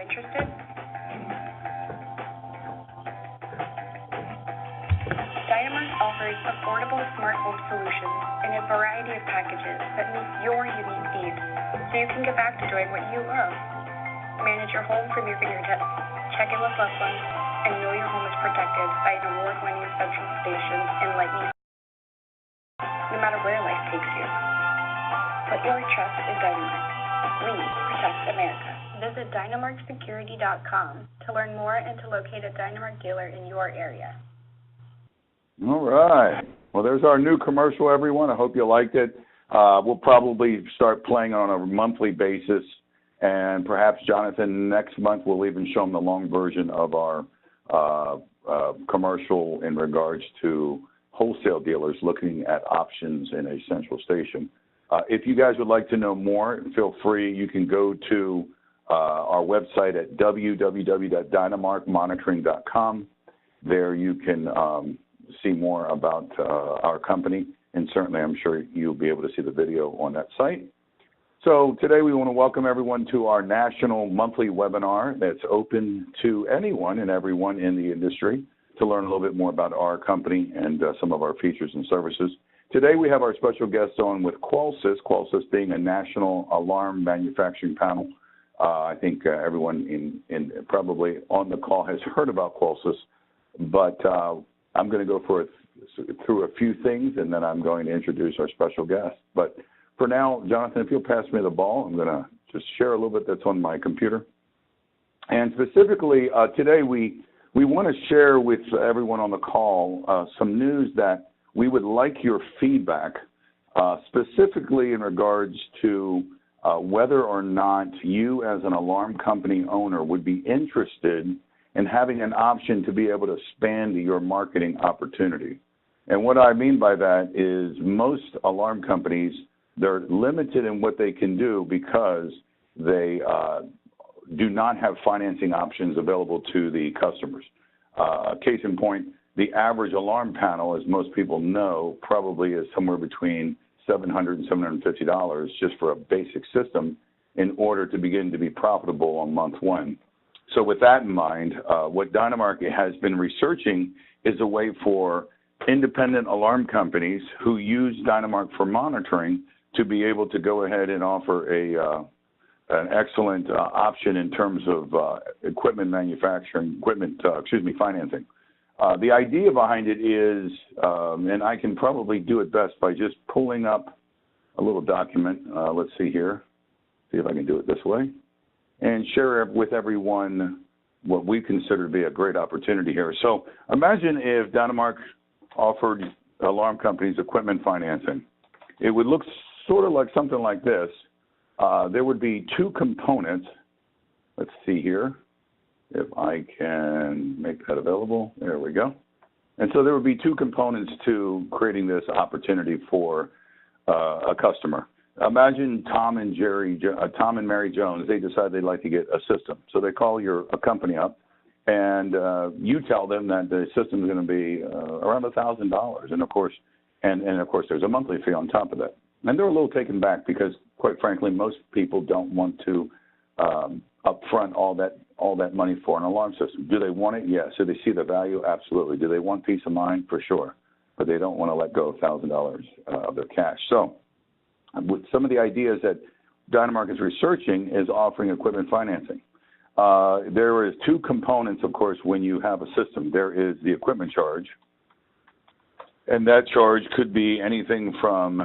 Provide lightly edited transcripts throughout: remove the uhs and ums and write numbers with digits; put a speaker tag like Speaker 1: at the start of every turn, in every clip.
Speaker 1: Interested? DynaWeb offers affordable smart home solutions in a variety of packages that meet your unique needs, so you can get back to doing what you love. Manage your home from your fingertips, check in with loved ones, and know your home is protected by an award-winning central station and lightning, no matter where life takes you. Put your trust in DynaWeb. We protect America. Visit dynamarksecurity.com to learn more and to locate a DynaWeb dealer in your area.
Speaker 2: All right. Well, there's our new commercial, everyone. I hope you liked it. We'll probably start playing on a monthly basis, and perhaps, Jonathan, next month we'll even show them the long version of our commercial in regards to wholesale dealers looking at options in a central station. If you guys would like to know more, feel free. You can go to our website at www.dynamarkmonitoring.com. There you can see more about our company, and certainly I'm sure you'll be able to see the video on that site. So today we want to welcome everyone to our national monthly webinar that's open to anyone and everyone in the industry to learn a little bit more about our company and some of our features and services. Today we have our special guest on with Qolsys, Qolsys being a national alarm manufacturing panel. I think everyone in probably on the call has heard about Qolsys, but I'm going to go through a few things, and then I'm going to introduce our special guest. But for now, Jonathan, if you'll pass me the ball, I'm going to just share a little bit that's on my computer. And specifically, today we want to share with everyone on the call some news that we would like your feedback, specifically in regards to whether or not you as an alarm company owner would be interested and having an option to be able to expand your marketing opportunity. And what I mean by that is most alarm companies, they're limited in what they can do because they do not have financing options available to the customers. Case in point, the average alarm panel, as most people know, probably is somewhere between $700 and $750 just for a basic system in order to begin to be profitable on month one. So with that in mind, what DynaMark has been researching is a way for independent alarm companies who use DynaMark for monitoring to be able to go ahead and offer an excellent option in terms of financing. The idea behind it is, and I can probably do it best by just pulling up a little document. Let's see here, see if I can do it this way, and share with everyone what we consider to be a great opportunity here. So imagine if DynaMark offered alarm companies equipment financing. It would look sort of like something like this. There would be two components. Let's see here if I can make that available. There we go. And so there would be two components to creating this opportunity for a customer. Imagine Tom and Mary Jones. They decide they'd like to get a system. So they call a company up, and you tell them that the system is going to be around $1,000. And of course, there's a monthly fee on top of that. And they're a little taken back because, quite frankly, most people don't want to upfront all that money for an alarm system. Do they want it? Yes. Do they see the value? Absolutely. Do they want peace of mind? For sure. But they don't want to let go of $1,000 of their cash. So with some of the ideas that DynaMark is researching is offering equipment financing. There is two components, of course, when you have a system. There is the equipment charge, and that charge could be anything from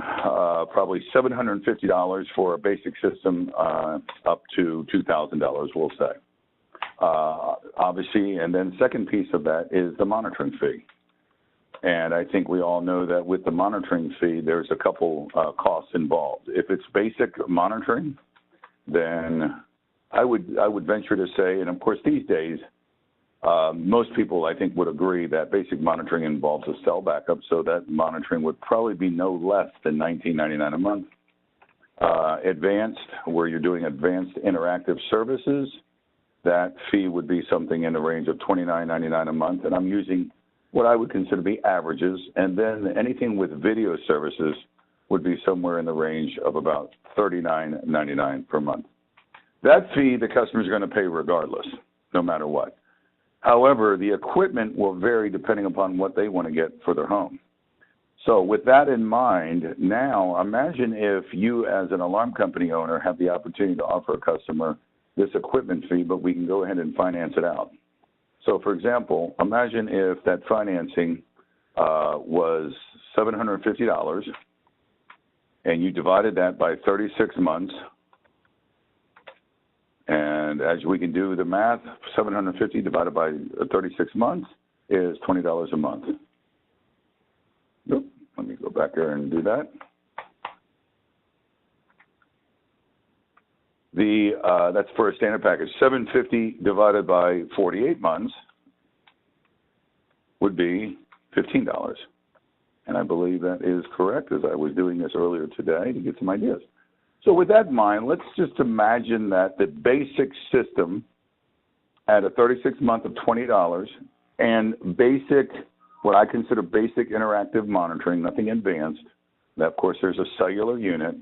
Speaker 2: probably $750 for a basic system up to $2,000, we'll say. Obviously, and then second piece of that is the monitoring fee. And I think we all know that with the monitoring fee, there's a couple costs involved. If it's basic monitoring, then I would venture to say, and of course these days, most people I think would agree that basic monitoring involves a cell backup, so that monitoring would probably be no less than $19.99 a month. Advanced, where you're doing advanced interactive services, that fee would be something in the range of $29.99 a month, and I'm using what I would consider to be averages, and then anything with video services would be somewhere in the range of about $39.99 per month. That fee the customer is going to pay regardless, no matter what. However, the equipment will vary depending upon what they want to get for their home. So with that in mind, now imagine if you as an alarm company owner have the opportunity to offer a customer this equipment fee, but we can go ahead and finance it out. So for example, imagine if that financing was $750 and you divided that by 36 months. And as we can do the math, 750 divided by 36 months is $20 a month. Nope. Let me go back there and do that. That's for a standard package. 750 divided by 48 months would be $15. And I believe that is correct, as I was doing this earlier today to get some ideas. So with that in mind, let's just imagine that the basic system at a 36-month of $20 and basic, what I consider basic interactive monitoring, nothing advanced, that of course there's a cellular unit,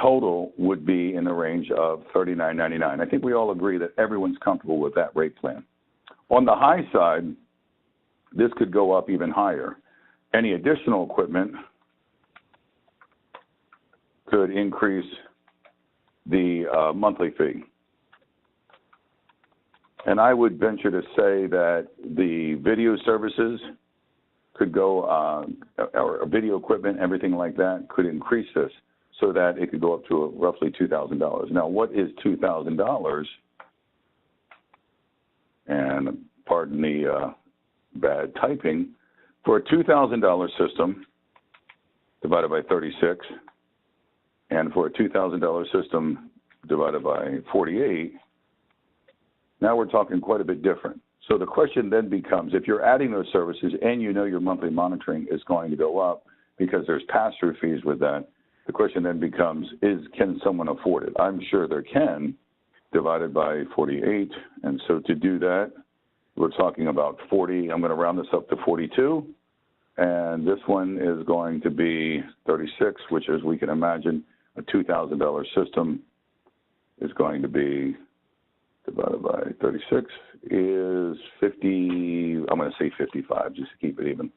Speaker 2: total would be in the range of $39.99. I think we all agree that everyone's comfortable with that rate plan. On the high side, this could go up even higher. Any additional equipment could increase the monthly fee. And I would venture to say that the video services could go, or video equipment, everything like that, could increase this so that it could go up to roughly $2,000. Now, what is $2,000? And pardon the bad typing. For a $2,000 system divided by 36, and for a $2,000 system divided by 48, now we're talking quite a bit different. So the question then becomes, if you're adding those services and you know your monthly monitoring is going to go up because there's pass-through fees with that, the question then becomes, can someone afford it? I'm sure they can, divided by 48. And so to do that, we're talking about 40. I'm going to round this up to 42. And this one is going to be 36, which, as we can imagine, a $2,000 system is going to be divided by 36 is 50. I'm going to say 55 just to keep it even.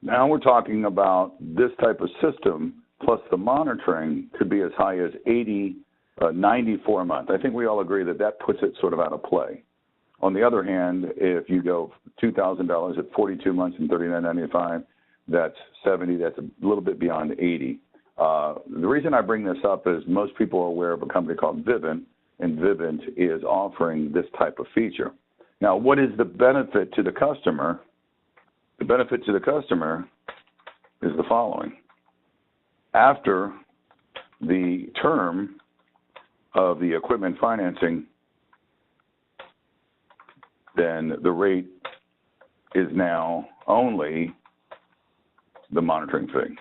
Speaker 2: Now we're talking about this type of system plus the monitoring could be as high as $94 a month. I think we all agree that that puts it sort of out of play. On the other hand, if you go $2,000 at 42 months and $39.95, that's 70. That's a little bit beyond 80. The reason I bring this up is most people are aware of a company called Vivint, and Vivint is offering this type of feature. Now, what is the benefit to the customer? The benefit to the customer is the following. After the term of the equipment financing, then the rate is now only the monitoring fee.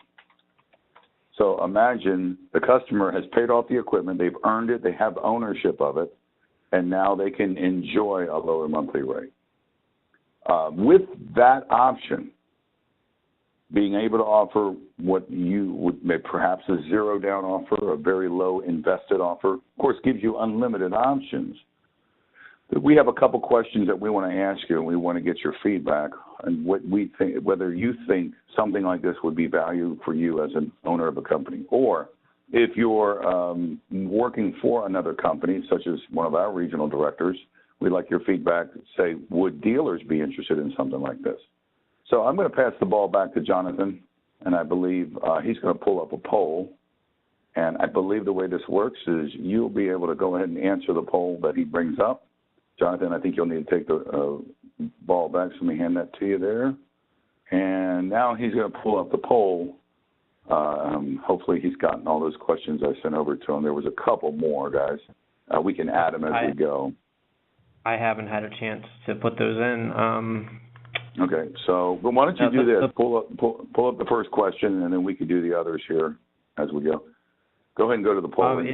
Speaker 2: So imagine the customer has paid off the equipment, they've earned it, they have ownership of it, and now they can enjoy a lower monthly rate. With that option, being able to offer what you would make perhaps a zero down offer, a very low invested offer, of course, gives you unlimited options. We have a couple questions that we want to ask you, and we want to get your feedback on what we think, whether you think something like this would be value for you as an owner of a company, or if you're working for another company, such as one of our regional directors, we'd like your feedback. Say, would dealers be interested in something like this? So I'm going to pass the ball back to Jonathan, and I believe he's going to pull up a poll. And I believe the way this works is you'll be able to go ahead and answer the poll that he brings up. Jonathan, I think you'll need to take the ball back, so let me hand that to you there. And now he's going to pull up the poll. Hopefully he's gotten all those questions I sent over to him. There was a couple more, guys. We can add them as we go.
Speaker 3: I haven't had a chance to put those in.
Speaker 2: Okay, so but why don't you do this? Pull up the first question, and then we can do the others here as we go. Go ahead and go to the poll.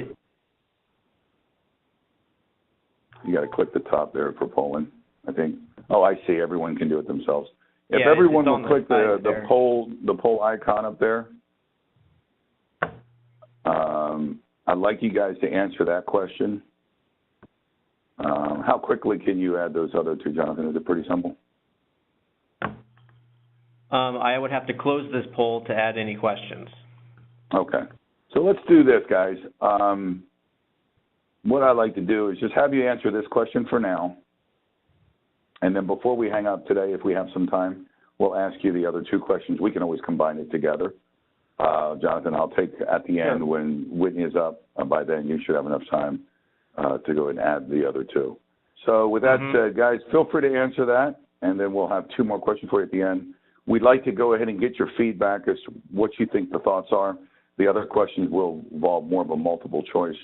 Speaker 2: You got to click the top there for polling, I think. Oh, I see. Everyone can do it themselves. If everyone will click the poll icon up there, I'd like you guys to answer that question. How quickly can you add those other two, Jonathan? Is it pretty simple?
Speaker 3: I would have to close this poll to add any questions.
Speaker 2: Okay. So let's do this, guys. What I'd like to do is just have you answer this question for now. And then before we hang up today, if we have some time, we'll ask you the other two questions. We can always combine it together. Jonathan, I'll take at the end when Whitney is up. By then, you should have enough time to go and add the other two. So with that said, guys, feel free to answer that, and then we'll have two more questions for you at the end. We'd like to go ahead and get your feedback as to what you think the thoughts are. The other questions will involve more of a multiple choice.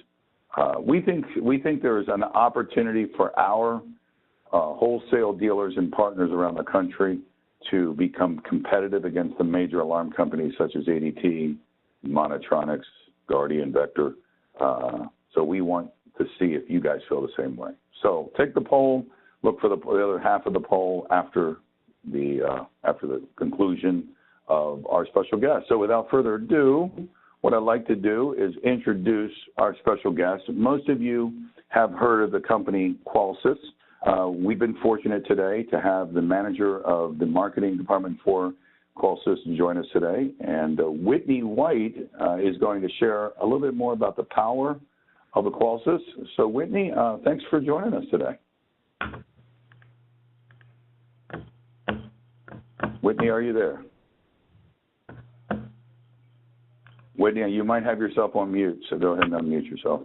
Speaker 2: We think there is an opportunity for our wholesale dealers and partners around the country to become competitive against the major alarm companies such as ADT, Monotronics, Guardian, Vector. So we want to see if you guys feel the same way. So take the poll, look for the other half of the poll after the conclusion of our special guest. So without further ado, what I'd like to do is introduce our special guest. Most of you have heard of the company Qolsys. We've been fortunate today to have the manager of the marketing department for Qolsys join us today. And Whitney White is going to share a little bit more about the power of the Qolsys. So Whitney, thanks for joining us today. Whitney, are you there? Whitney, you might have yourself on mute, so go ahead and unmute yourself.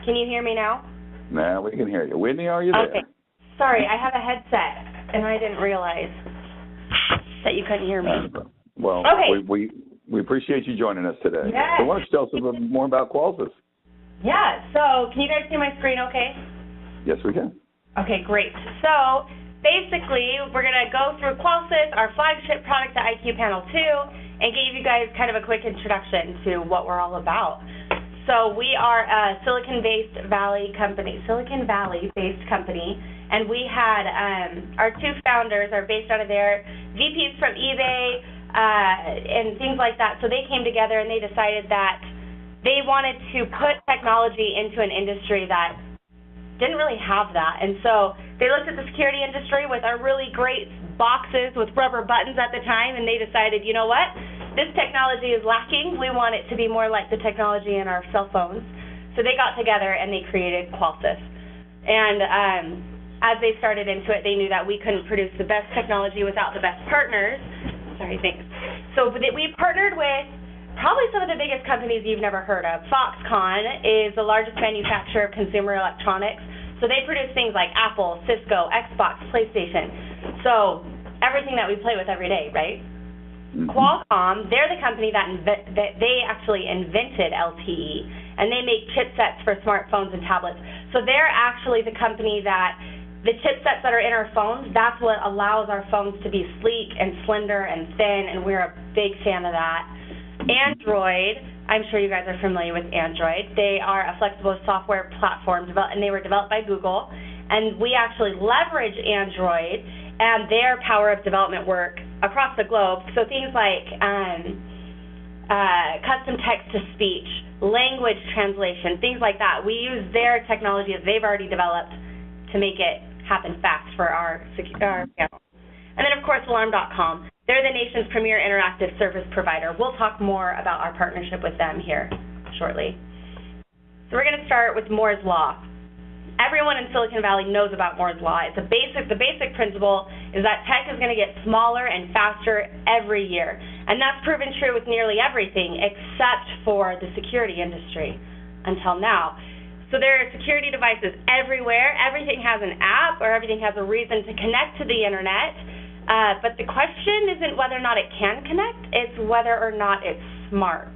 Speaker 4: Can you hear me now?
Speaker 2: Nah, we can hear you. Whitney, are you there?
Speaker 4: Okay. Sorry, I have a headset, and I didn't realize that you couldn't hear me.
Speaker 2: Well,
Speaker 4: okay.
Speaker 2: we appreciate you joining us today.
Speaker 4: Yes.
Speaker 2: So why don't you tell us a little bit more about Qolsys?
Speaker 4: Yeah, so can you guys see my screen okay?
Speaker 2: Yes, we can.
Speaker 4: Okay, great. So basically, we're going to go through Qolsys, our flagship product, the IQ Panel 2, and give you guys kind of a quick introduction to what we're all about. So we are a Silicon Valley-based company, and we had our two founders are based out of there, VPs from eBay and things like that. So they came together and they decided that they wanted to put technology into an industry that didn't really have that. And so they looked at the security industry with our really great boxes with rubber buttons at the time, and they decided, you know what? This technology is lacking. We want it to be more like the technology in our cell phones. So they got together and they created Qolsys. And as they started into it, they knew that we couldn't produce the best technology without the best partners. Sorry, thanks. So we partnered with probably some of the biggest companies you've never heard of. Foxconn is the largest manufacturer of consumer electronics. So they produce things like Apple, Cisco, Xbox, PlayStation. So everything that we play with every day, right? Qualcomm, they're the company that they actually invented LTE, and they make chipsets for smartphones and tablets. So they're actually the company that the chipsets that are in our phones, that's what allows our phones to be sleek and slender and thin, and we're a big fan of that. Android, I'm sure you guys are familiar with Android. They are a flexible software platform, and they were developed by Google, and we actually leverage Android and their power of development work across the globe. So things like custom text-to-speech, language translation, things like that. We use their technology that they've already developed to make it happen fast for our channel. And then, of course, Alarm.com. They're the nation's premier interactive service provider. We'll talk more about our partnership with them here shortly. So we're going to start with Moore's Law. Everyone in Silicon Valley knows about Moore's Law. The basic principle is that tech is going to get smaller and faster every year. And that's proven true with nearly everything except for the security industry until now. So there are security devices everywhere. Everything has an app or everything has a reason to connect to the internet. But the question isn't whether or not it can connect, it's whether or not it's smart.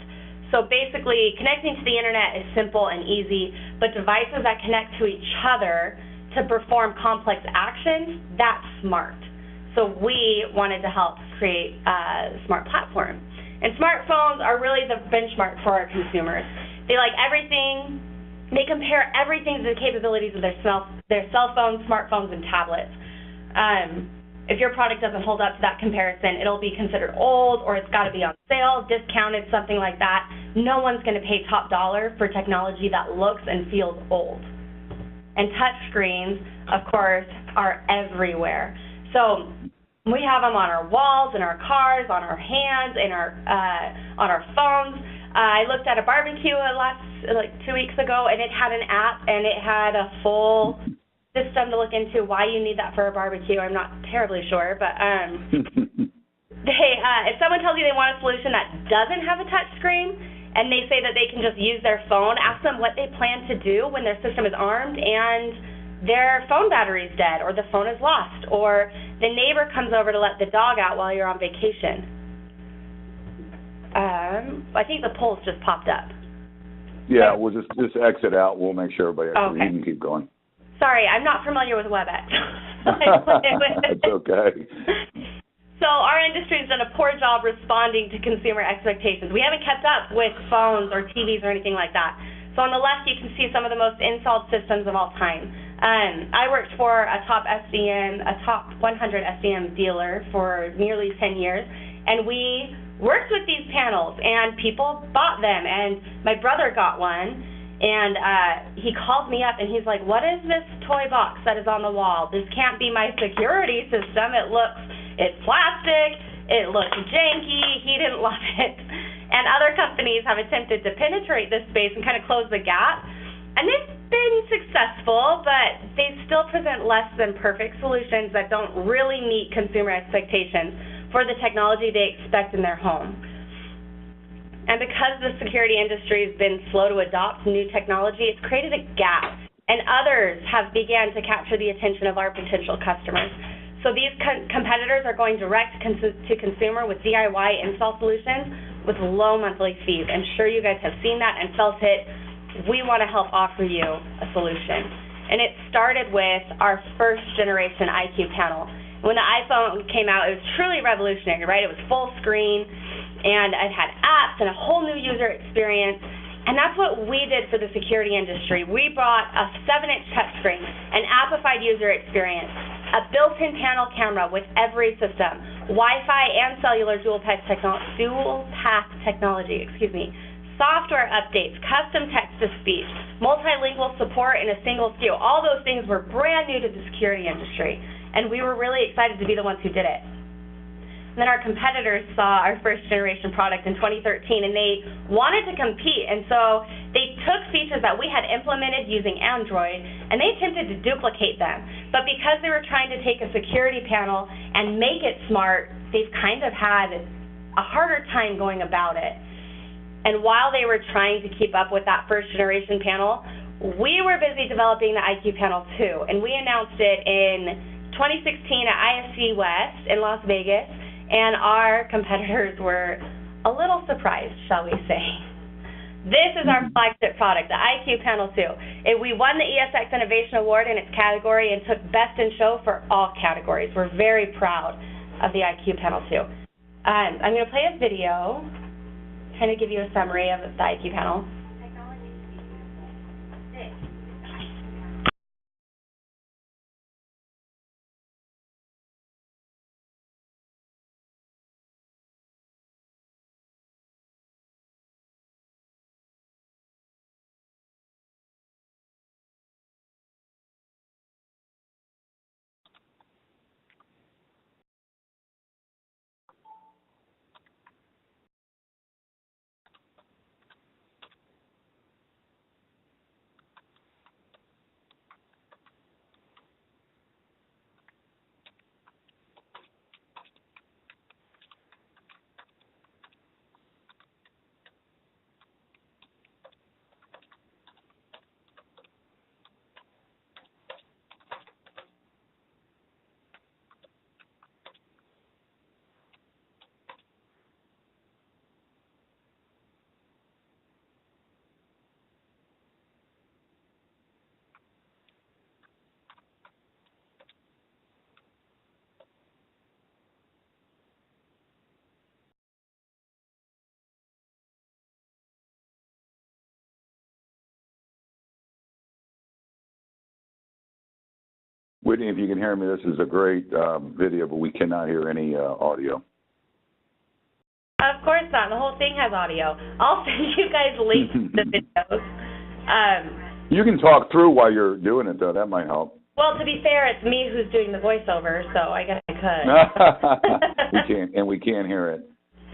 Speaker 4: So basically, connecting to the internet is simple and easy, but devices that connect to each other to perform complex actions, that's smart. So we wanted to help create a smart platform. And smartphones are really the benchmark for our consumers. They like everything. They compare everything to the capabilities of their cell phones, smartphones, and tablets. If your product doesn't hold up to that comparison, it'll be considered old, or it's got to be on sale, discounted, something like that. No one's going to pay top dollar for technology that looks and feels old. And touch screens, of course, are everywhere. So we have them on our walls, in our cars, on our hands, on our phones. I looked at a barbecue like 2 weeks ago, and it had an app, and it had a full system to look into why you need that for a barbecue. I'm not terribly sure, but if someone tells you they want a solution that doesn't have a touch screen, and they say that they can just use their phone, ask them what they plan to do when their system is armed and their phone battery's dead, or the phone is lost, or the neighbor comes over to let the dog out while you're on vacation. I think the polls just popped up.
Speaker 2: Yeah, we'll just exit out. We'll make sure everybody actually you can keep going.
Speaker 4: Sorry, I'm not familiar with WebEx.
Speaker 2: That's okay.
Speaker 4: So our industry has done a poor job responding to consumer expectations. We haven't kept up with phones or TVs or anything like that. So on the left, you can see some of the most installed systems of all time. I worked for a top 100 SDM dealer for nearly 10 years, and we worked with these panels, and people bought them, and my brother got one, and he called me up, and he's like, what is this toy box that is on the wall? This can't be my security system. It's plastic, it looks janky, he didn't love it. And other companies have attempted to penetrate this space and kind of close the gap, and they've been successful, but they still present less than perfect solutions that don't really meet consumer expectations for the technology they expect in their home. And because the security industry has been slow to adopt new technology, it's created a gap, and others have begun to capture the attention of our potential customers. So these competitors are going direct to consumer with DIY install solutions with low monthly fees. I'm sure you guys have seen that and felt it. We want to help offer you a solution. And it started with our first generation IQ panel. When the iPhone came out, it was truly revolutionary, right? It was full screen, and it had apps and a whole new user experience, and that's what we did for the security industry. We brought a 7-inch touchscreen, an appified user experience, a built-in panel camera with every system, Wi-Fi and cellular dual-path technology, software updates, custom text-to-speech, multilingual support in a single SKU. All those things were brand new to the security industry, and we were really excited to be the ones who did it. And then our competitors saw our first generation product in 2013, and they wanted to compete, and so they took features that we had implemented using Android, and they attempted to duplicate them. But because they were trying to take a security panel and make it smart, they've kind of had a harder time going about it. And while they were trying to keep up with that first generation panel, we were busy developing the IQ panel too, and we announced it in 2016 at ISC West in Las Vegas, and our competitors were a little surprised, shall we say. This is our flagship product, the IQ Panel 2. We won the ESX Innovation Award in its category and took Best in Show for all categories. We're very proud of the IQ Panel 2. I'm going to play a video, kind of give you a summary of the IQ Panel.
Speaker 2: Whitney, if you can hear me, this is a great video, but we cannot hear any audio.
Speaker 4: Of course not. The whole thing has audio. I'll send you guys links to the videos.
Speaker 2: You can talk through while you're doing it, though. That might help.
Speaker 4: Well, to be fair, it's me who's doing the voiceover, so I guess I could.
Speaker 2: we can't hear it.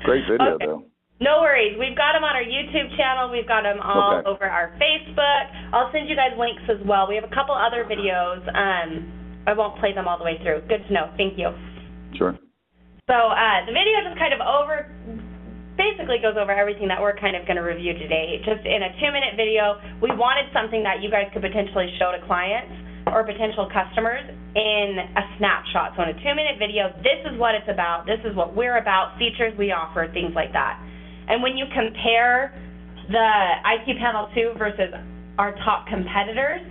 Speaker 2: Great video, though.
Speaker 4: No worries. We've got them on our YouTube channel. We've got them all over our Facebook. I'll send you guys links as well. We have a couple other videos. I won't play them all the way through. Good to know. Thank you.
Speaker 2: Sure.
Speaker 4: So the video just kind of basically goes over everything that we're kind of going to review today. Just in a 2-minute video, we wanted something that you guys could potentially show to clients or potential customers in a snapshot. So in a 2-minute video, this is what it's about. This is what we're about, features we offer, things like that. And when you compare the IQ Panel 2 versus our top competitors,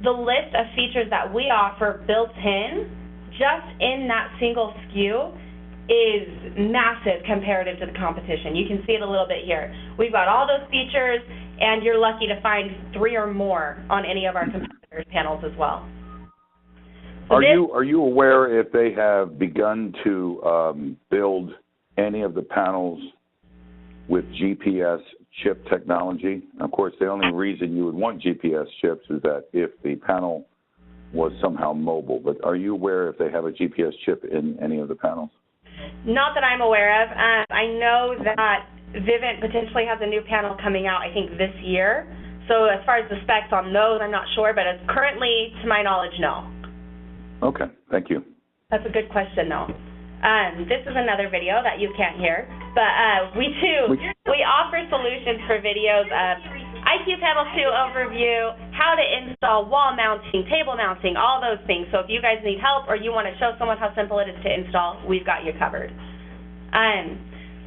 Speaker 4: the list of features that we offer built in, just in that single SKU, is massive comparative to the competition. You can see it a little bit here. We've got all those features, and you're lucky to find 3 or more on any of our competitors' panels as well. So
Speaker 2: are you aware if they have begun to build any of the panels with GPS chip technology? Of course, the only reason you would want GPS chips is that if the panel was somehow mobile. But are you aware if they have a GPS chip in any of the panels?
Speaker 4: Not that I'm aware of. I know that Vivint potentially has a new panel coming out, I think, this year. So as far as the specs on those, I'm not sure. But currently, to my knowledge, no.
Speaker 2: Okay. Thank you.
Speaker 4: That's a good question, though. This is another video that you can't hear, but we offer solutions for videos of IQ Panel 2 overview, how to install wall mounting, table mounting, all those things. So if you guys need help or you want to show someone how simple it is to install, we've got you covered.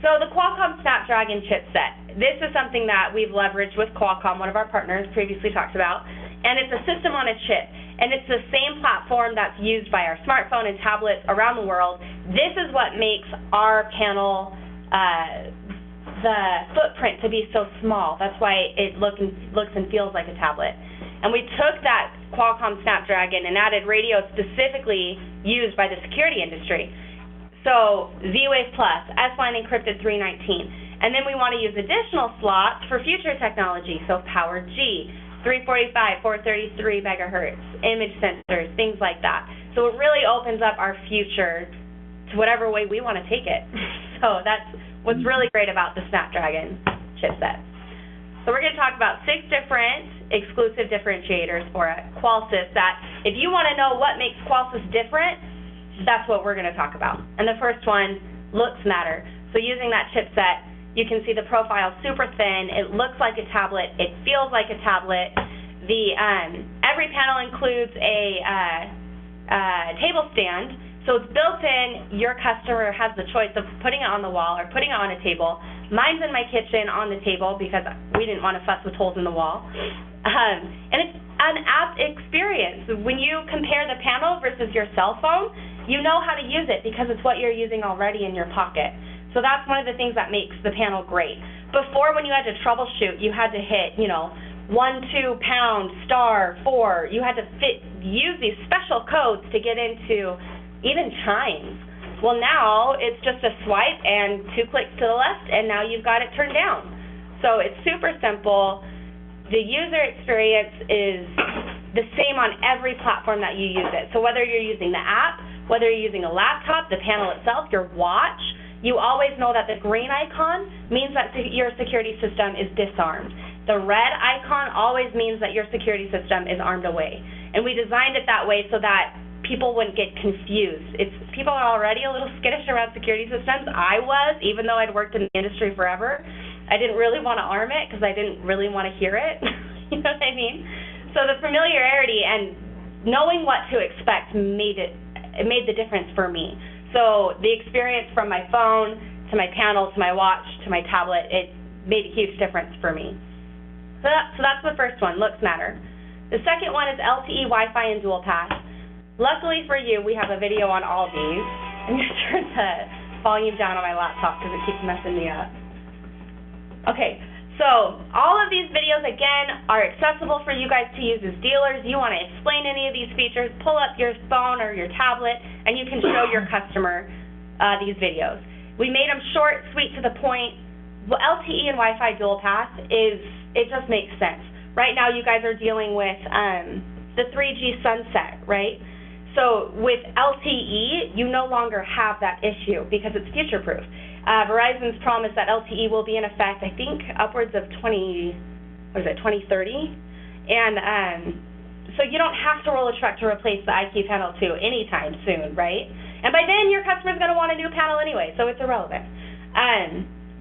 Speaker 4: So the Qualcomm Snapdragon chipset. This is something that we've leveraged with Qualcomm, one of our partners previously talked about, and it's a system on a chip. And it's the same platform that's used by our smartphone and tablets around the world. This is what makes our panel, the footprint to be so small. That's why it looks and feels like a tablet. And we took that Qualcomm Snapdragon and added radio specifically used by the security industry. So Z-Wave Plus, S-Line encrypted 319. And then we want to use additional slots for future technology, so Power G, 345, 433 megahertz, image sensors, things like that. So it really opens up our future to whatever way we want to take it. So that's what's really great about the Snapdragon chipset. So we're going to talk about 6 different exclusive differentiators for Qolsys that if you want to know what makes Qolsys different, that's what we're going to talk about. And the first one, looks matter. So using that chipset, you can see the profile super thin. It looks like a tablet. It feels like a tablet. Every panel includes a table stand, so it's built in. Your customer has the choice of putting it on the wall or putting it on a table. Mine's in my kitchen on the table because we didn't want to fuss with holes in the wall. And it's an app experience. When you compare the panel versus your cell phone, you know how to use it because it's what you're using already in your pocket. So that's one of the things that makes the panel great. Before, when you had to troubleshoot, you had to hit, 1, 2 pound, star, 4. You had to use these special codes to get into even chimes. Well, now it's just a swipe and 2 clicks to the left, and now you've got it turned down. So it's super simple. The user experience is the same on every platform that you use it. So whether you're using the app, whether you're using a laptop, the panel itself, your watch, you always know that the green icon means that your security system is disarmed. The red icon always means that your security system is armed away. And we designed it that way so that people wouldn't get confused. People are already a little skittish around security systems. I was, even though I'd worked in the industry forever. I didn't really want to arm it because I didn't really want to hear it. You know what I mean? So the familiarity and knowing what to expect made the difference for me. So the experience from my phone to my panel to my watch to my tablet, it made a huge difference for me. So that's the first one, looks matter. The second one is LTE Wi-Fi and dual pass. Luckily for you, we have a video on all these. I'm going to turn the volume down on my laptop because it keeps messing me up. Okay, so all of these videos, again, are accessible for you guys to use as dealers. You want to explain any of these features, pull up your phone or your tablet, and you can show your customer these videos. We made them short, sweet, to the point. LTE and Wi-Fi dual pass it just makes sense. right now you guys are dealing with the 3G sunset, right? So with LTE, you no longer have that issue because it's future-proof. Verizon's promised that LTE will be in effect, I think, upwards of 2030? And so you don't have to roll a truck to replace the IQ Panel 2 anytime soon, right? And by then, your customer's going to want a new panel anyway, so it's irrelevant.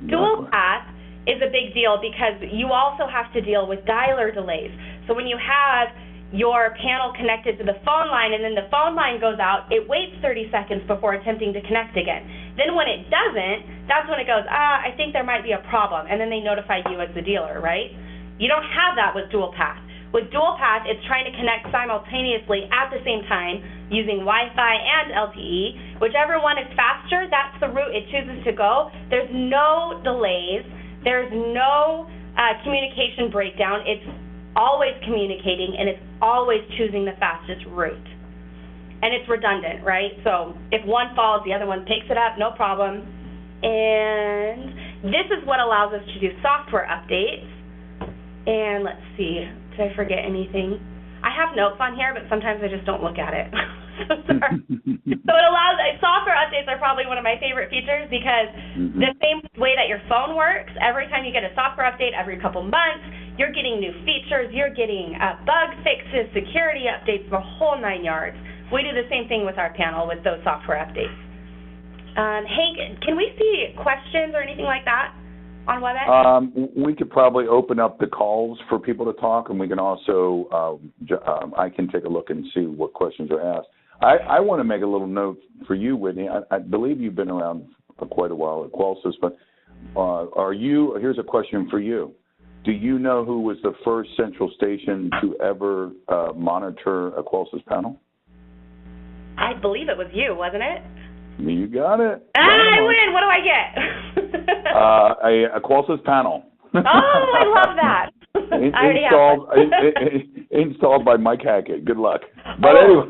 Speaker 4: Dual path is a big deal because you also have to deal with dialer delays. So when you have your panel connected to the phone line and then the phone line goes out, it waits 30 seconds before attempting to connect again. Then when it doesn't, that's when it goes, I think there might be a problem, and then they notify you as the dealer, right? You don't have that with dual path. With dual path, it's trying to connect simultaneously at the same time using Wi-Fi and LTE. Whichever one is faster, that's the route it chooses to go. There's no delays. There's no communication breakdown. It's always communicating, and it's always choosing the fastest route. And it's redundant, right? So if one falls, the other one picks it up, no problem. And this is what allows us to do software updates. And let's see, did I forget anything? I have notes on here, but sometimes I just don't look at it. So sorry. So it allows, software updates are probably one of my favorite features because the same way that your phone works, every time you get a software update every couple months, you're getting new features, you're getting bug fixes, security updates, the whole 9 yards. We do the same thing with our panel with those software updates. Hank, can we see questions or anything like that on WebEx?
Speaker 2: We could probably open up the calls for people to talk, and we can also, I can take a look and see what questions are asked. I want to make a little note for you, Whitney. I believe you've been around for quite a while at Qolsys, but here's a question for you. Do you know who was the first central station to ever monitor a Qolsys panel?
Speaker 4: I believe it was you, wasn't it?
Speaker 2: You got it.
Speaker 4: I win. What do I get?
Speaker 2: A Qolsys panel.
Speaker 4: Oh, I love that.
Speaker 2: Installed by Mike Hackett. Good luck. But anyway.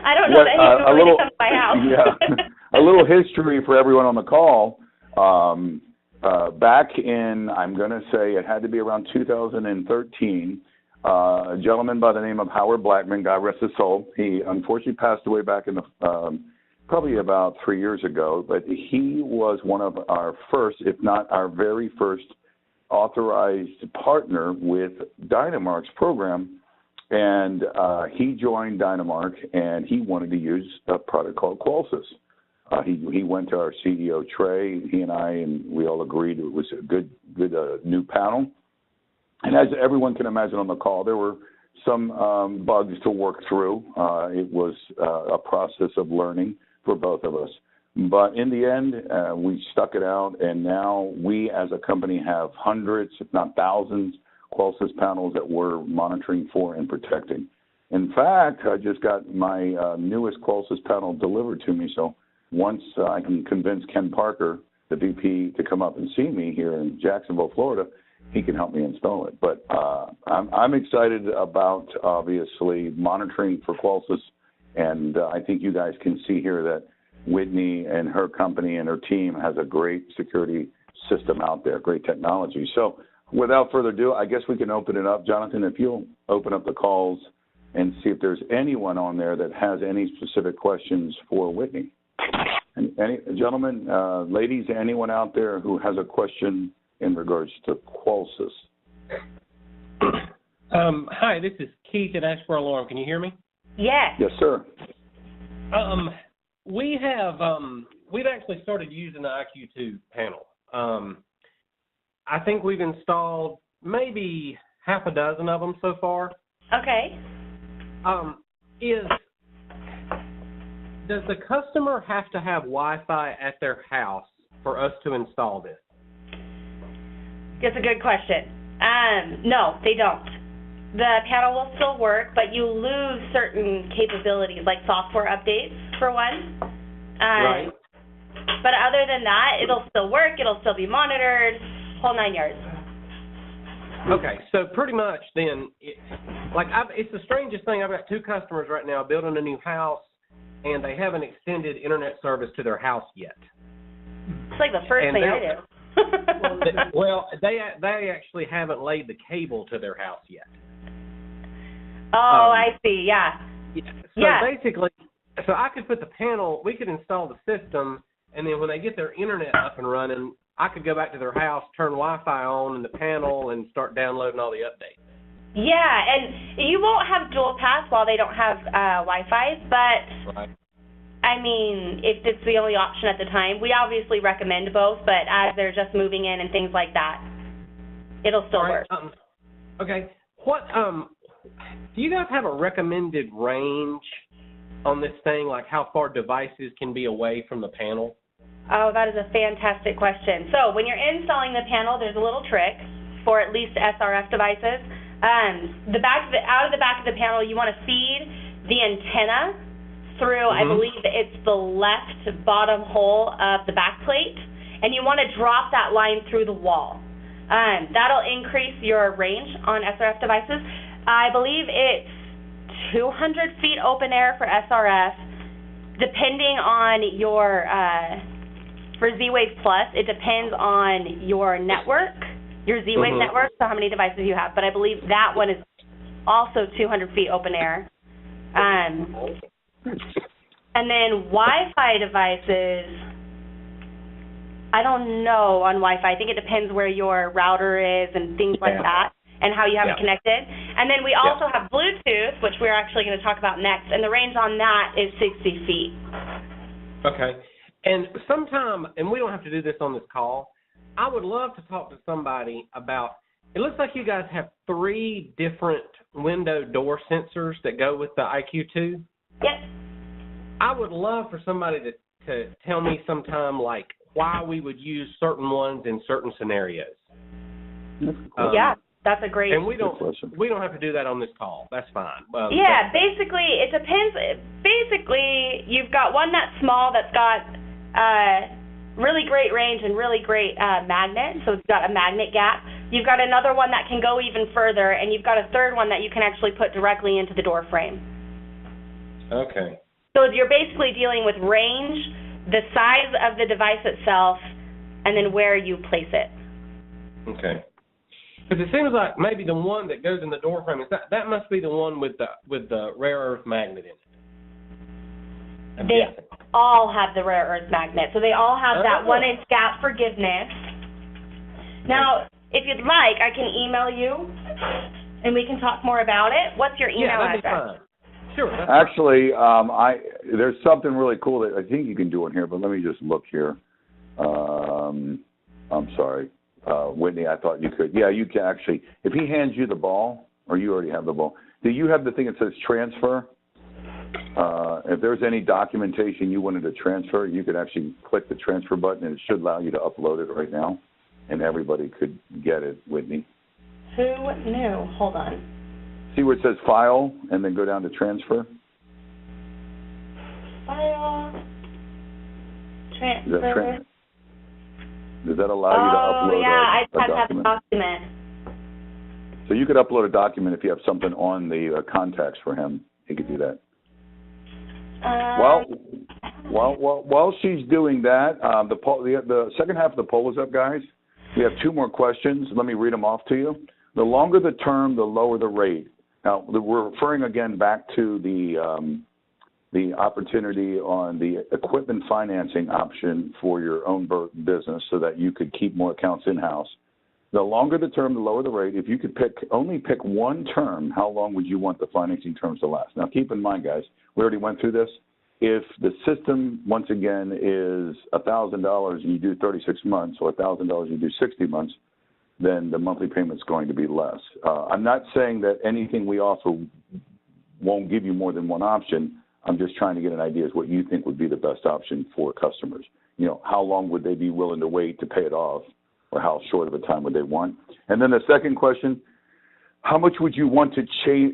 Speaker 4: I don't know that he's going to come to my house.
Speaker 2: Yeah, a little history for everyone on the call. Back in, I'm going to say it had to be around 2013, a gentleman by the name of Howard Blackman, God rest his soul. He unfortunately passed away back in the probably about 3 years ago, but he was one of our first, if not our very first, authorized partner with Dynamark's program, and he joined Dynamark, and he wanted to use a product called Qolsys. He went to our CEO, Trey, he and I, and we all agreed it was a good new panel. And as everyone can imagine on the call, there were some bugs to work through. It was a process of learning for both of us. But in the end, we stuck it out, and now we as a company have hundreds, if not thousands, Qolsys panels that we're monitoring for and protecting. In fact, I just got my newest Qolsys panel delivered to me, so once I can convince Ken Parker, the VP, to come up and see me here in Jacksonville, Florida, he can help me install it. But I'm excited about, obviously, monitoring for Qolsys, and I think you guys can see here that Whitney and her company and her team has a great security system out there, great technology. So without further ado, I guess we can open it up. Jonathan, if you'll open up the calls and see if there's anyone on there that has any specific questions for Whitney. Any gentlemen, ladies, anyone out there who has a question in regards to Qolsys?
Speaker 5: Hi, this is Keith at Ashboro Alarm. Can you hear me?
Speaker 4: Yes.
Speaker 2: Yes, sir.
Speaker 5: We've actually started using the IQ2 panel. I think we've installed maybe half a dozen of them so far.
Speaker 4: Okay.
Speaker 5: Does the customer have to have Wi-Fi at their house for us to install this?
Speaker 4: That's a good question. No, they don't. The panel will still work, but you lose certain capabilities, like software updates, for one.
Speaker 5: Right.
Speaker 4: But other than that, it'll still work. It'll still be monitored, whole 9 yards.
Speaker 5: Okay, so pretty much then, it's the strangest thing. I've got two customers right now building a new house, and they haven't extended internet service to their house yet.
Speaker 4: It's like the first thing I do.
Speaker 5: They actually haven't laid the cable to their house yet.
Speaker 4: Oh, I see. Yeah.
Speaker 5: So basically, I could put the panel. We could install the system, and then when they get their internet up and running, I could go back to their house, turn Wi-Fi on in the panel, and start downloading all the updates.
Speaker 4: Yeah, and you won't have dual pass while they don't have Wi-Fi, but
Speaker 5: Right.
Speaker 4: I mean, if it's the only option at the time, we obviously recommend both, but as they're just moving in and things like that, it'll still work.
Speaker 5: Okay. What do you guys have a recommended range on this thing, like how far devices can be away from the panel?
Speaker 4: Oh, that is a fantastic question. So when you're installing the panel, there's a little trick for at least SRF devices. Out of the back of the panel, you want to feed the antenna through, I believe it's the left bottom hole of the back plate, and you want to drop that line through the wall. That'll increase your range on SRF devices. I believe it's 200 feet open air for SRF. Depending on your, for Z-Wave Plus, it depends on your network, your Z-Wave network, so how many devices you have. But I believe that one is also 200 feet open air. And then Wi-Fi devices, I don't know on Wi-Fi. I think it depends where your router is and things like that, and how you have it connected. And then we also have Bluetooth, which we're actually going to talk about next, and the range on that is 60 feet.
Speaker 5: Okay. And sometime, and we don't have to do this on this call, I would love to talk to somebody about, it looks like you guys have 3 different window door sensors that go with the IQ2.
Speaker 4: Yep.
Speaker 5: I would love for somebody to tell me sometime, like, why we would use certain ones in certain scenarios.
Speaker 4: That's a great.
Speaker 5: And we don't have to do that on this call. That's fine.
Speaker 4: Basically, it depends. Basically, you've got one that's small that's got really great range and really great magnet, so it's got a magnet gap. You've got another one that can go even further, and you've got a third one that you can actually put directly into the door frame.
Speaker 5: Okay.
Speaker 4: So you're basically dealing with range, the size of the device itself, and then where you place it. Okay.
Speaker 5: Because it seems like maybe the one that goes in the door frame, that must be the one with the rare earth magnet in it.
Speaker 4: They all have the rare earth magnet, so they all have that 1-inch gap forgiveness. Now, if you'd like, I can email you, and we can talk more about it. What's your email address?
Speaker 5: Fine. Sure.
Speaker 2: Actually, there's something really cool that I think you can do in here, but let me just look here. I'm sorry. Whitney, I thought you could. Yeah, you can actually. If he hands you the ball, or you already have the ball, do you have the thing that says transfer? If there's any documentation you wanted to transfer, you could actually click the transfer button, and it should allow you to upload it right now, and everybody could get it, Whitney.
Speaker 4: Who knew? Hold on.
Speaker 2: See where it says file, and then go down to transfer?
Speaker 4: File. Transfer.
Speaker 2: Does that allow you to upload
Speaker 4: I
Speaker 2: a document?
Speaker 4: have a document.
Speaker 2: So you could upload a document if you have something on the contacts for him. He could do that. While she's doing that, the second half of the poll is up, guys. We have 2 more questions. Let me read them off to you. The longer the term, the lower the rate. Now, we're referring again back to the opportunity on the equipment financing option for your own business so that you could keep more accounts in-house. The longer the term, the lower the rate. If you could only pick one term, how long would you want the financing terms to last? Now, keep in mind, guys, we already went through this. If the system, once again, is $1,000 and you do 36 months, or $1,000 you do 60 months, then the monthly payment's going to be less. I'm not saying that anything we offer won't give you more than one option. I'm just trying to get an idea of what you think would be the best option for customers. You know, how long would they be willing to wait to pay it off, or how short of a time would they want? And then the second question, how much would you want to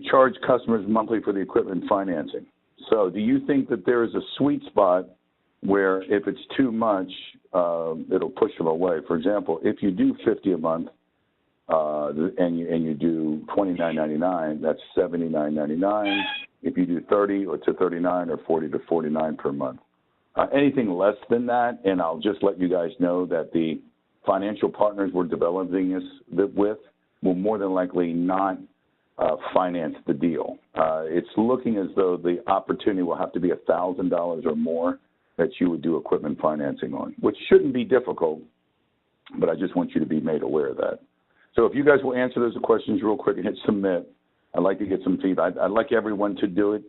Speaker 2: charge customers monthly for the equipment financing? So do you think that there is a sweet spot where if it's too much, it'll push them away? For example, if you do $50 a month and you do $29.99, that's $79.99. If you do 30 or to 39 or 40 to 49 per month. Anything less than that, and I'll just let you guys know that the financial partners we're developing this with will more than likely not finance the deal. It's looking as though the opportunity will have to be $1,000 or more that you would do equipment financing on, which shouldn't be difficult, but I just want you to be made aware of that. So if you guys will answer those questions real quick and hit submit, I'd like to get some feedback. I'd like everyone to do it,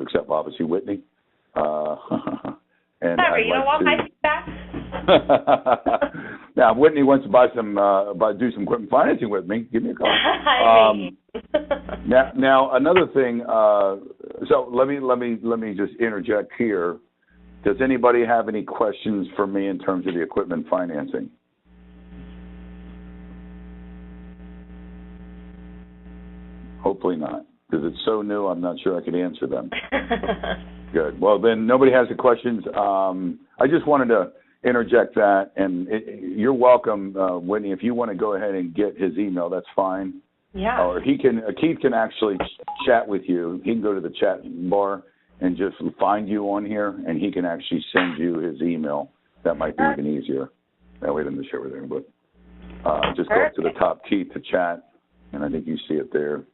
Speaker 2: except obviously Whitney. And
Speaker 4: Sorry, you don't want my feedback?
Speaker 2: Now, if Whitney wants to do some equipment financing with me, give me a call. Now another thing. So let me just interject here. Does anybody have any questions for me in terms of the equipment financing? Hopefully not, because it's so new. I'm not sure I could answer them. Good. Well, then nobody has the questions. I just wanted to interject that, and you're welcome, Whitney. If you want to go ahead and get his email, that's fine.
Speaker 4: Yeah.
Speaker 2: Or Keith can actually chat with you. He can go to the chat bar and just find you on here, and he can actually send you his email. That might be even easier. That way, than to share with everybody. Just go up to the top, Keith, to chat, and I think you see it there.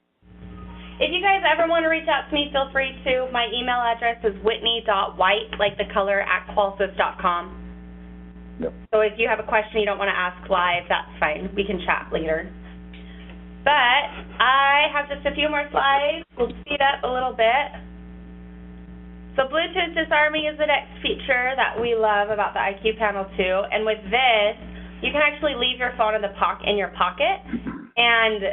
Speaker 4: If you guys ever want to reach out to me, feel free to. My email address is whitney.white, like the color, @Qolsys.com.
Speaker 2: Yep.
Speaker 4: So if you have a question you don't want to ask live, that's fine. We can chat later. But I have just a few more slides. We'll speed up a little bit. So Bluetooth disarming is the next feature that we love about the IQ Panel 2. And with this, you can actually leave your phone in your pocket, and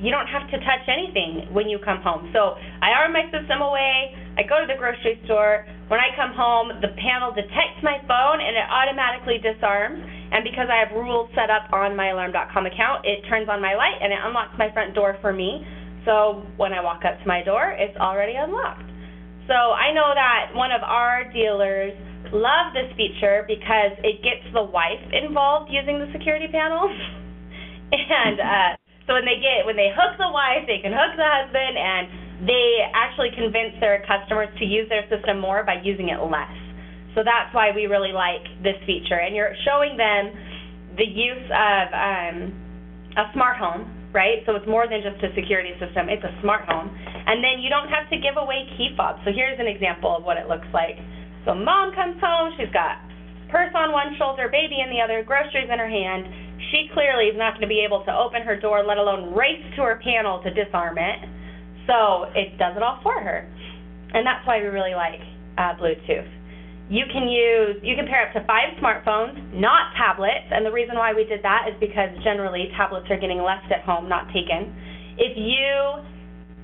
Speaker 4: you don't have to touch anything when you come home. So I arm my system away, I go to the grocery store. When I come home, the panel detects my phone, and it automatically disarms. And because I have rules set up on my Alarm.com account, it turns on my light, and it unlocks my front door for me. So when I walk up to my door, it's already unlocked. So I know that one of our dealers love this feature because it gets the wife involved using the security panels. And so when they hook the wife, they can hook the husband, and they actually convince their customers to use their system more by using it less. So that's why we really like this feature. And you're showing them the use of a smart home, right? So it's more than just a security system. It's a smart home. And then you don't have to give away key fobs. So here's an example of what it looks like. So mom comes home. She's got purse on one shoulder, baby in the other, groceries in her hand. She clearly is not going to be able to open her door, let alone race to her panel to disarm it. So it does it all for her. And that's why we really like Bluetooth. You can pair up to 5 smartphones, not tablets, and the reason why we did that is because generally tablets are getting left at home, not taken.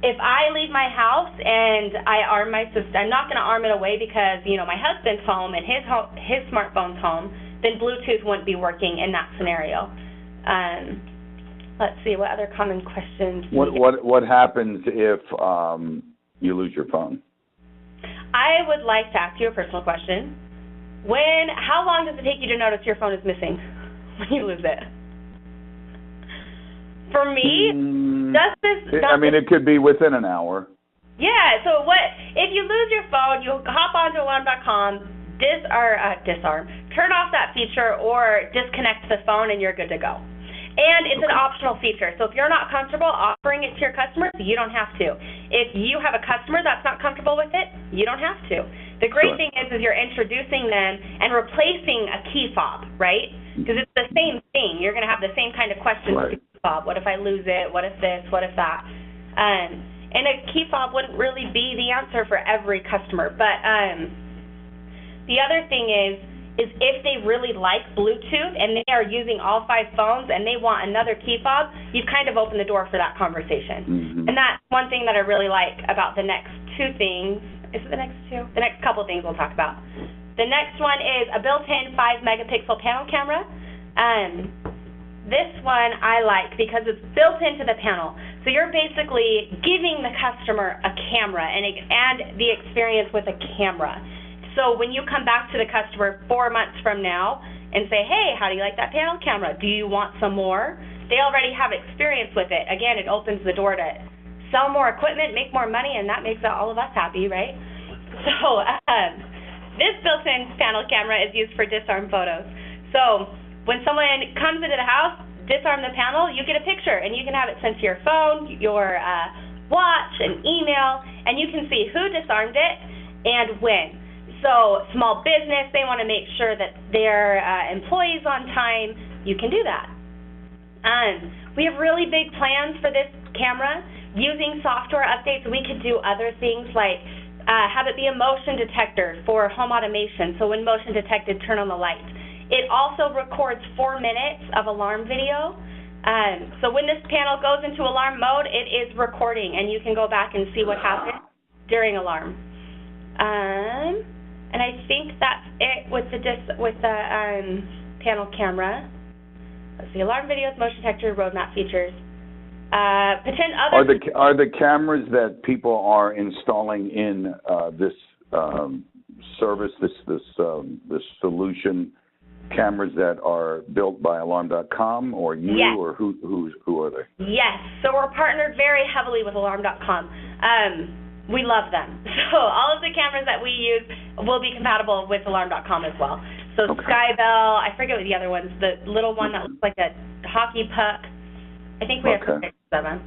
Speaker 4: If I leave my house and I arm my system, I'm not going to arm it away because, my husband's home and his smartphone's home, then Bluetooth wouldn't be working in that scenario. Let's see, what other common questions?
Speaker 2: What happens if you lose your phone?
Speaker 4: I would like to ask you a personal question. How long does it take you to notice your phone is missing when you lose it? For me,
Speaker 2: it could be within an hour.
Speaker 4: Yeah, so if you lose your phone, you hop onto Alarm.com, disarm, turn off that feature, or disconnect the phone, and you're good to go. And it's an optional feature, so if you're not comfortable offering it to your customers, you don't have to. If you have a customer that's not comfortable with it, you don't have to. The great thing is you're introducing them and replacing a key fob, right? Because it's the same thing. You're going to have the same kind of questions with the key fob. What if I lose it? What if this? What if that? And a key fob wouldn't really be the answer for every customer. But the other thing is if they really like Bluetooth and they are using all 5 phones and they want another key fob, you've kind of opened the door for that conversation. Mm-hmm. And that's one thing that I really like about the next 2 things. Is it the next 2? The next couple things we'll talk about. The next one is a built-in 5-megapixel panel camera. This one I like because it's built into the panel. So you're basically giving the customer a camera and the experience with a camera. So when you come back to the customer 4 months from now and say, hey, how do you like that panel camera? Do you want some more? They already have experience with it. Again, it opens the door to sell more equipment, make more money, and that makes all of us happy, right? So this built-in panel camera is used for disarm photos. So when someone comes into the house, disarm the panel, you get a picture, and you can have it sent to your phone, your watch, an email, and you can see who disarmed it and when. So small business, they want to make sure that their employees on time, you can do that. We have really big plans for this camera. Using software updates, we could do other things like have it be a motion detector for home automation, so when motion detected, turn on the light. It also records 4 minutes of alarm video. So when this panel goes into alarm mode, it is recording, and you can go back and see what happened during alarm. And I think that's it with the panel camera. Let's see, alarm videos, motion detector, roadmap features. Are
Speaker 2: the cameras that people are installing in this service, this solution, cameras that are built by Alarm.com or you?
Speaker 4: Yes.
Speaker 2: Or who are they?
Speaker 4: Yes, so we're partnered very heavily with Alarm.com. We love them. So all of the cameras that we use will be compatible with Alarm.com as well. So
Speaker 2: okay.
Speaker 4: Skybell, I forget what the other one's, the little one that looks like a hockey puck. I think we have some pictures of them.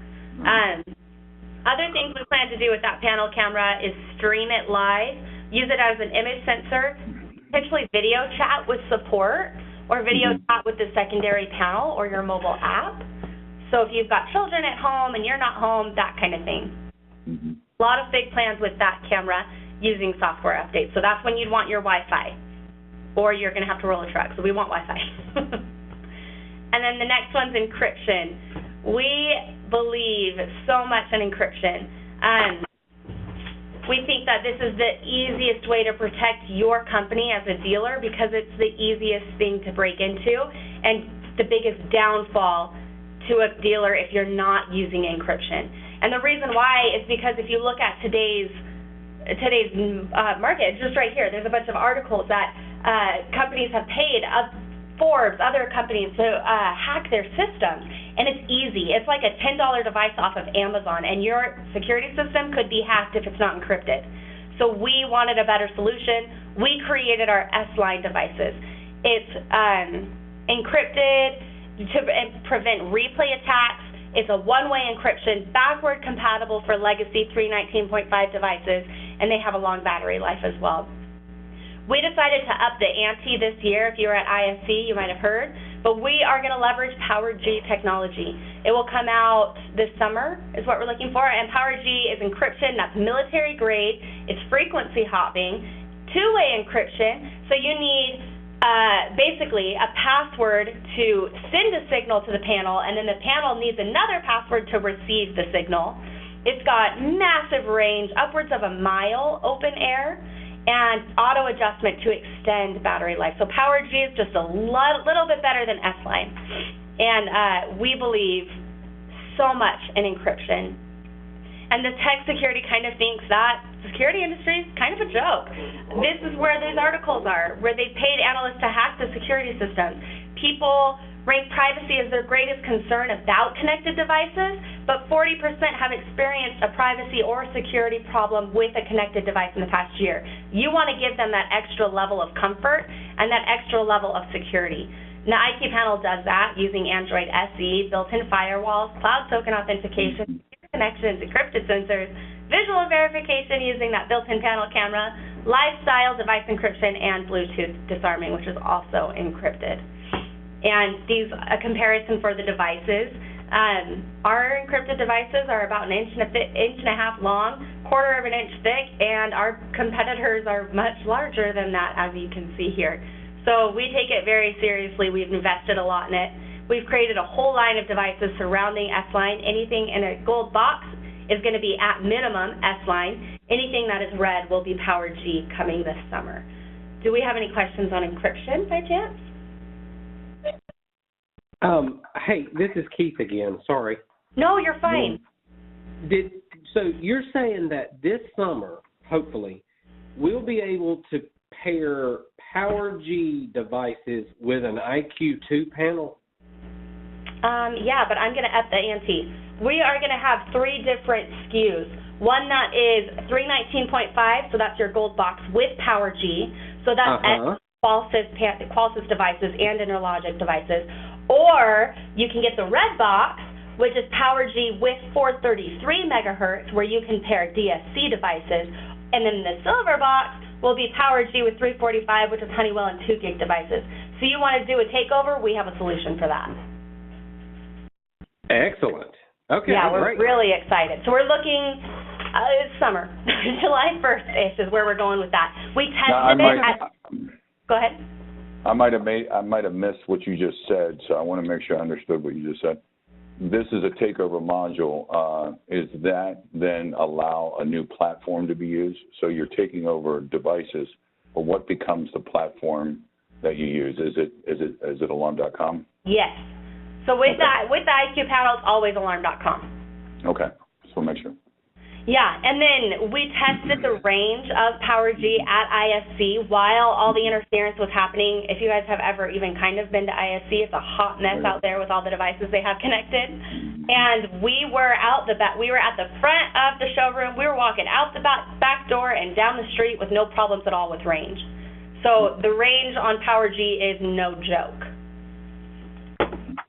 Speaker 4: Other things we plan to do with that panel camera is stream it live, use it as an image sensor, potentially video chat with support, or video chat with the secondary panel or your mobile app. So if you've got children at home and you're not home, that kind of thing. A lot of big plans with that camera using software updates. So that's when you'd want your Wi-Fi, or you're going to have to roll a truck. So we want Wi-Fi. And then the next one's encryption. We believe so much in encryption. We think that this is the easiest way to protect your company as a dealer because it's the easiest thing to break into and the biggest downfall to a dealer if you're not using encryption. And the reason why is because if you look at today's market, just right here, there's a bunch of articles that companies have paid Forbes, other companies to hack their systems, and it's easy. It's like a $10 device off of Amazon, and your security system could be hacked if it's not encrypted. So we wanted a better solution. We created our S-Line devices. It's encrypted to prevent replay attacks. It's a one-way encryption, backward compatible for legacy 319.5 devices, and they have a long battery life as well. We decided to up the ante this year. If you were at ISC, you might have heard, but we are going to leverage PowerG technology. It will come out this summer is what we're looking for, and PowerG is encryption. That's military grade. It's frequency hopping, two-way encryption, so you need basically a password to send a signal to the panel, and then the panel needs another password to receive the signal. It's got massive range, upwards of a mile open air, and auto adjustment to extend battery life. So PowerG is just a little bit better than S-Line, and we believe so much in encryption. And the tech security kind of thinks that the security industry is kind of a joke. This is where these articles are, where they paid analysts to hack the security systems. People rank privacy as their greatest concern about connected devices, but 40% have experienced a privacy or security problem with a connected device in the past year. You want to give them that extra level of comfort and that extra level of security. Now, IQ Panel does that using Android SE, built-in firewalls, cloud token authentication, connections, encrypted sensors, visual verification using that built-in panel camera, lifestyle device encryption, and Bluetooth disarming, which is also encrypted. And these, a comparison for the devices, our encrypted devices are about an inch and a half long, quarter of an inch thick, and our competitors are much larger than that, as you can see here. So we take it very seriously. We've invested a lot in it. We've created a whole line of devices surrounding S-Line. Anything in a gold box is going to be at minimum S-Line. Anything that is red will be PowerG coming this summer. Do we have any questions on encryption by chance?
Speaker 5: Hey, this is Keith again. Sorry.
Speaker 4: No, you're fine.
Speaker 5: So you're saying that this summer, hopefully, we'll be able to pair PowerG devices with an IQ2 panel?
Speaker 4: Yeah, but I'm going to up the ante. We are going to have 3 different SKUs. One that is 319.5, so that's your gold box with PowerG. So that's Qolsys devices and Interlogic devices, or you can get the red box, which is PowerG with 433 megahertz, where you can pair DSC devices, and then the silver box will be PowerG with 345, which is Honeywell and 2 gig devices. So you want to do a takeover, we have a solution for that.
Speaker 5: Excellent. Okay,
Speaker 4: yeah, we're
Speaker 5: great.
Speaker 4: really excited. So we're looking, it's summer, July 1st-ish is where we're going with that. We tested go ahead.
Speaker 2: I might have missed what you just said, so I want to make sure I understood what you just said. This is a takeover module. Is that then allow a new platform to be used? So you're taking over devices, but what becomes the platform that you use? Is it alarm.com?
Speaker 4: Yes. So with the IQ panel, it's always alarm.com.
Speaker 2: Okay. So make sure.
Speaker 4: Yeah, and then we tested the range of PowerG at ISC while all the interference was happening. If you guys have ever even kind of been to ISC, it's a hot mess out there with all the devices they have connected. And we were at the front of the showroom. We were walking out the back door and down the street with no problems at all with range. So the range on PowerG is no joke.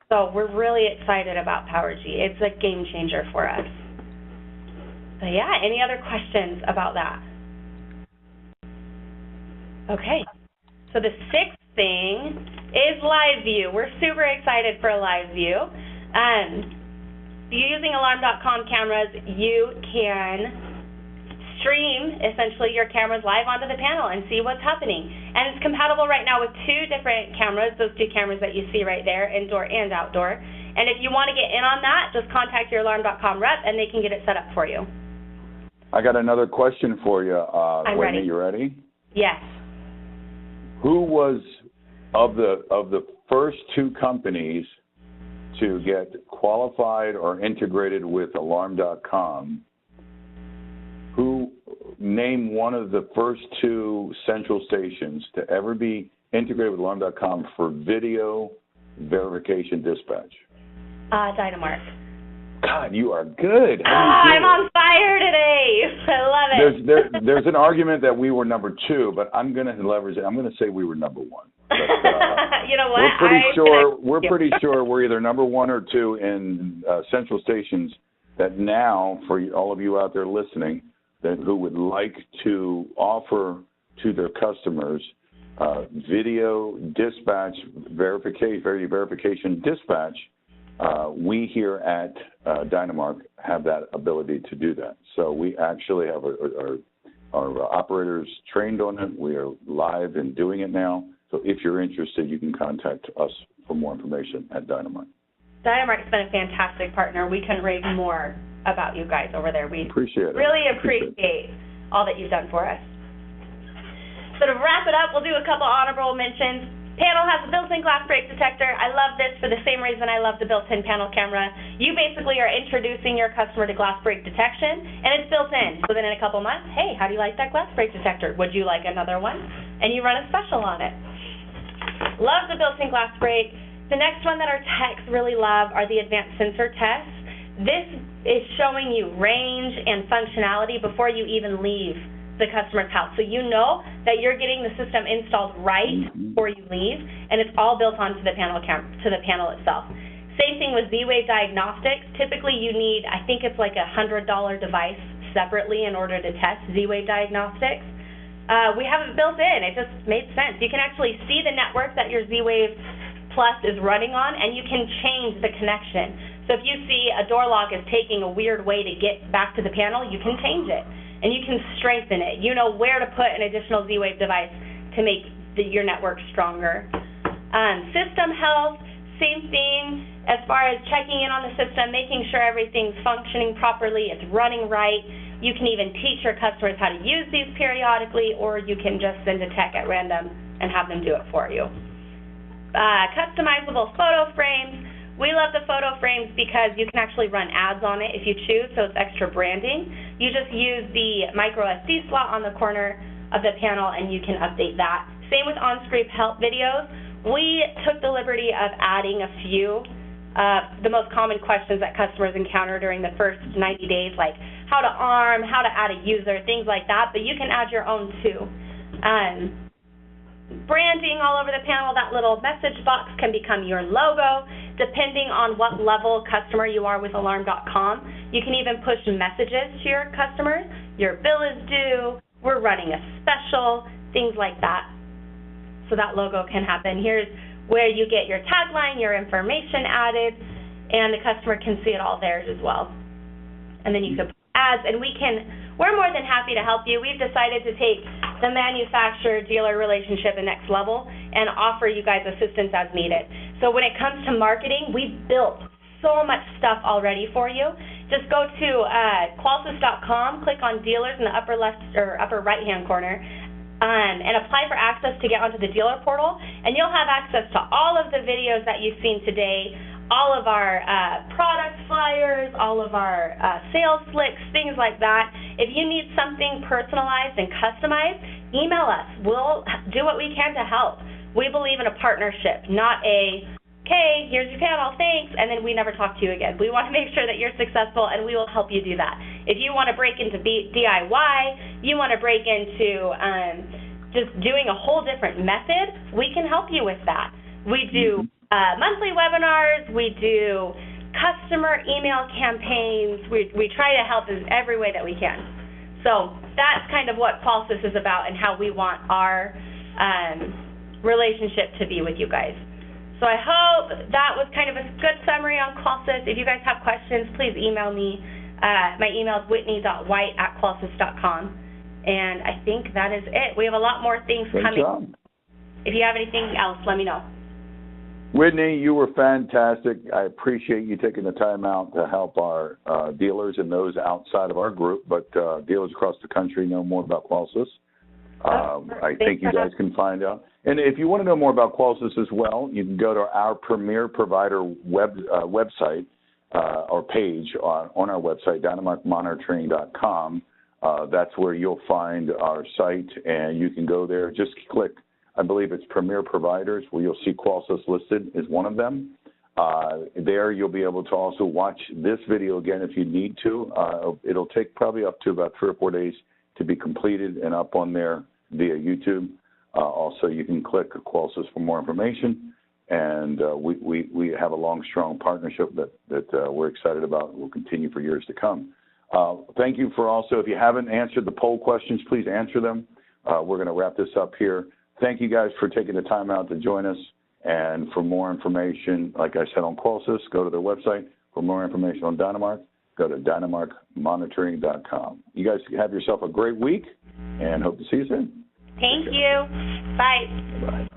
Speaker 4: So we're really excited about PowerG. It's a game changer for us. So yeah, any other questions about that? Okay, so the sixth thing is live view. We're super excited for a live view. Using alarm.com cameras, you can stream essentially your cameras live onto the panel and see what's happening. And it's compatible right now with 2 different cameras, those 2 cameras that you see right there, indoor and outdoor. And if you want to get in on that, just contact your alarm.com rep and they can get it set up for you.
Speaker 2: I got another question for you.
Speaker 4: I'm
Speaker 2: Whitney,
Speaker 4: ready.
Speaker 2: You ready?
Speaker 4: Yes.
Speaker 2: Who was of the first 2 companies to get qualified or integrated with alarm.com? Who name one of the first 2 central stations to ever be integrated with alarm.com for video verification dispatch?
Speaker 4: DynaWeb.
Speaker 2: God, you are good.
Speaker 4: I'm on fire today. I love
Speaker 2: it. There's an argument that we were number 2, but I'm going to leverage it. I'm going to say we were number 1. But,
Speaker 4: you know what?
Speaker 2: We're pretty sure we're either number 1 or 2 in central stations that now, for all of you out there listening, who would like to offer to their customers video dispatch verification dispatch, we here at DynaMark have that ability to do that. So we actually have our operators trained on it. We are live and doing it now. So if you're interested, you can contact us for more information at DynaMark.
Speaker 4: DynaMark's been a fantastic partner. We couldn't rave more about you guys over there. We
Speaker 2: really
Speaker 4: appreciate all that you've done for us. So to wrap it up, we'll do a couple honorable mentions. Panel has a built-in glass break detector. I love this for the same reason I love the built-in panel camera. You basically are introducing your customer to glass break detection, and it's built in. So then in a couple months, hey, how do you like that glass break detector? Would you like another one? And you run a special on it. Love the built-in glass break. The next one that our techs really love are the advanced sensor tests. This is showing you range and functionality before you even leave the customer's house. So you know that you're getting the system installed right before you leave, and it's all built onto the panel itself. Same thing with Z-Wave diagnostics. Typically you need, I think it's like $100 device separately in order to test Z-Wave diagnostics. We have it built in. It just made sense. You can actually see the network that your Z-Wave Plus is running on, and you can change the connection. So if you see a door lock is taking a weird way to get back to the panel, you can change it, and you can strengthen it. You know where to put an additional Z-Wave device to make your network stronger. System health, same thing as far as checking in on the system, making sure everything's functioning properly, it's running right. You can even teach your customers how to use these periodically, or you can just send a tech at random and have them do it for you. Customizable photo frames. We love the photo frames because you can actually run ads on it if you choose, so it's extra branding. You just use the micro SD slot on the corner of the panel and you can update that. Same with on-screen help videos. We took the liberty of adding a few the most common questions that customers encounter during the first 90 days, like how to arm, how to add a user, things like that, but you can add your own too. branding all over the panel. That little message box can become your logo, depending on what level customer you are with Alarm.com. You can even push messages to your customers. Your bill is due. We're running a special, things like that. So that logo can happen. Here's where you get your tagline, your information added, and the customer can see it all there as well. And then you can put ads, and we're more than happy to help you. We've decided to take the manufacturer-dealer relationship the next level and offer you guys assistance as needed. So when it comes to marketing, we've built so much stuff already for you. Just go to Qolsys.com, click on dealers in the upper left or upper right-hand corner, and apply for access to get onto the dealer portal, and you'll have access to all of the videos that you've seen today, all of our product flyers, all of our sales flicks, things like that. If you need something personalized and customized, email us. We'll do what we can to help. We believe in a partnership, not a, okay, here's your panel, thanks, and then we never talk to you again. We want to make sure that you're successful, and we will help you do that. If you want to break into DIY, you want to break into just doing a whole different method, we can help you with that. We do monthly webinars, we do customer email campaigns, we try to help in every way that we can. So that's kind of what Qolsys is about and how we want our relationship to be with you guys. So I hope that was kind of a good summary on Qolsys. If you guys have questions, please email me. My email is whitney.white@qolsys.com. And I think that is it. We have a lot more things coming.
Speaker 2: Job.
Speaker 4: If you have anything else, let me know.
Speaker 2: Whitney, you were fantastic. I appreciate you taking the time out to help our dealers and those outside of our group, but dealers across the country know more about Qolsys. I think you guys can find out. And if you want to know more about Qolsys as well, you can go to our premier provider website or page on our website, dynamarkmonitoring.com. That's where you'll find our site, and you can go there. Just click, I believe it's Premier Providers, where you'll see Qolsys listed as one of them. There you'll be able to also watch this video again if you need to. It'll take probably up to about 3 or 4 days to be completed and up on there via YouTube. Also, you can click Qolsys for more information. And we have a long, strong partnership that we're excited about. Will continue for years to come. Thank you for also, if you haven't answered the poll questions, please answer them. We're going to wrap this up here. Thank you guys for taking the time out to join us. And for more information, like I said, on Qolsys, go to their website. For more information on Dynamark, go to dynamarkmonitoring.com. You guys have yourself a great week, and hope to see you soon.
Speaker 4: Thank you. Bye.
Speaker 2: Bye.